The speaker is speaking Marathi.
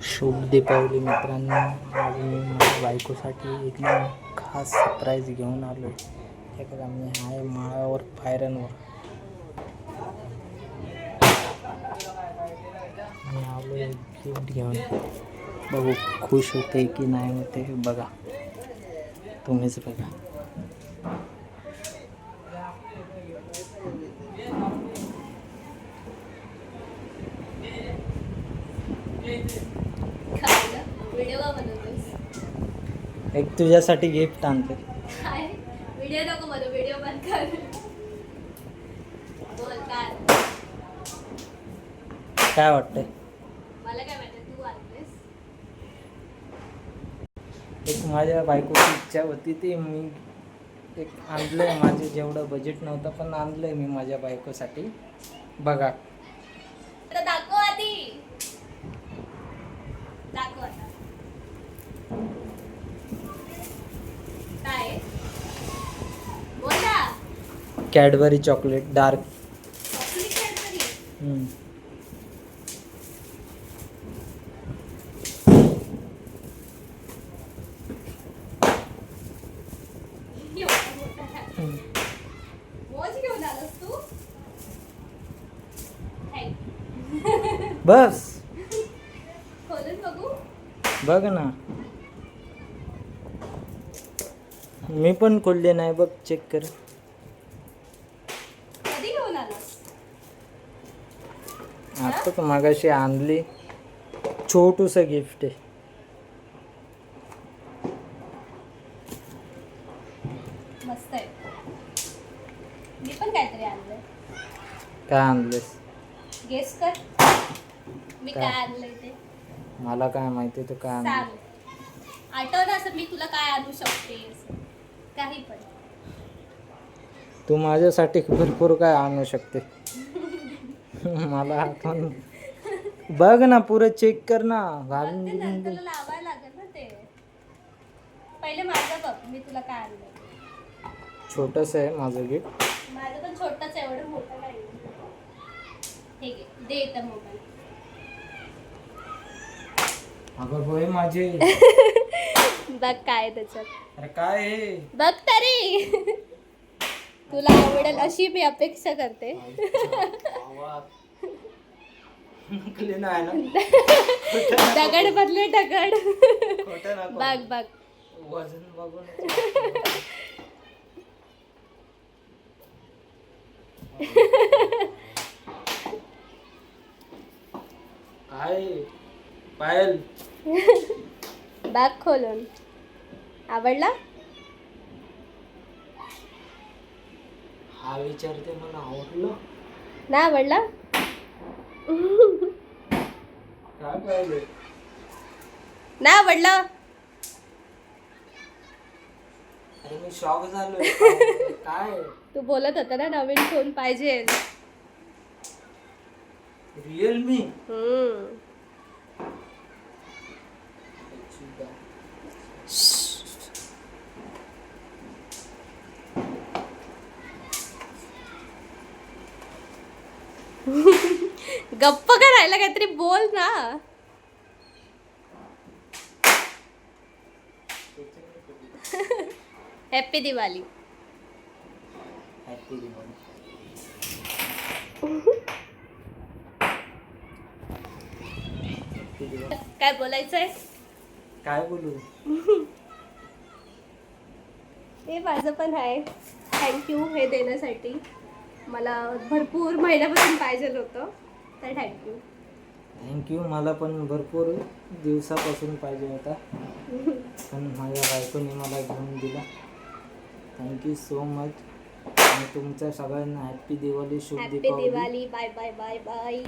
शुभ दीपावली मित्रांनो. आज मी माझ्या बायकोसाठी एकदम खास सरप्राईज घेऊन आलो आहे. हे बघा, मी आहे माळावर पायऱ्यांवर. मी आलो आहे गिफ्ट घेऊन. बघू खुश होते की नाही होते बघा, तुम्हीच बघा. एक तुझ्यासाठी गिफ्ट आणते. व्हिडिओ नको मला, व्हिडिओ बंद कर. बोल काय काय वाटतंय? मला काय माहिती तू आणतेस. एक माझ्या बायकोची इच्छा होती ती मी एक आणलंय. माझे जेवढं बजेट नव्हतं पण आणलंय मी माझ्या बायकोसाठी. बघा तर दाखव आधी, दाखव आता काय बोल ना. Cadbury chocolate dark. Chocolate Cadbury. मोज घेऊन आलास तू. बस खोलून बघू. बघ ना, मी पण खोलले नाही. बघ, चेक कर. कधी घेऊन आलास. आता मागाशी आणली. छोटूस गिफ्ट आहे. मस्त आहे. मी पण काहीतरी आणलंय. काय आणलेस? गेस कर मी काय? काय आणलंय ते. मला काय माहिती तू काय आणलं. सांग, आठव ना असं मी तुला काय आणू शकते. काही पण. तू माझ्यासाठी भरपूर काय आणू शकते. मला आठवण. बघ ना, पुरं चेक कर ना. घालून ते बिलून दे. नंतरला लावायला लागेल ना ते. पहिले माझं बघ मी तुला काय आणलंय. छोटस आहे माझं गिफ्ट. माझं पण छोटंच आहे, एवढं मोठं नाही. ठीक आहे, दे इथं मोबाईल. अगं होय माझे. बघ काय त्याच्यात. अरे काय आहे? बघ तरी. तुला आवडेल अशी मी अपेक्षा करते. नाही ना. दगड बदले दगड. खोटं नको. बघ बघ. वजन बघून. काय पायल? बॅग खोलून. आवडला? हा विचारते मला आवडलं. नाही आवडला. काय पाहिजे? नाही आवडला. अरे मी शॉक झालोय. काय तू बोलत होता ना नवीन फोन पाहिजे. रिअलमी? गप्प का राहिला, काहीतरी बोल ना. हॅपी दिवाळी. हॅपी दिवाळी. काय बोलायचंय? काय बोलू? हे माझं पण आहे. थँक्यू हे देण्यासाठी. मला भरपूर महिन्यापासून पाहिजे होतं, तर थँक्यू. थँक्यू. मला पण भरपूर दिवसापासून पाहिजे होता, पण माझ्या बायकोने मला घेऊन दिला. Thank you so much. आणि तुमच्या सगळ्यांना हॅपी दिवाळी, शुभ happy Deepavali. Diwali. Bye bye bye bye.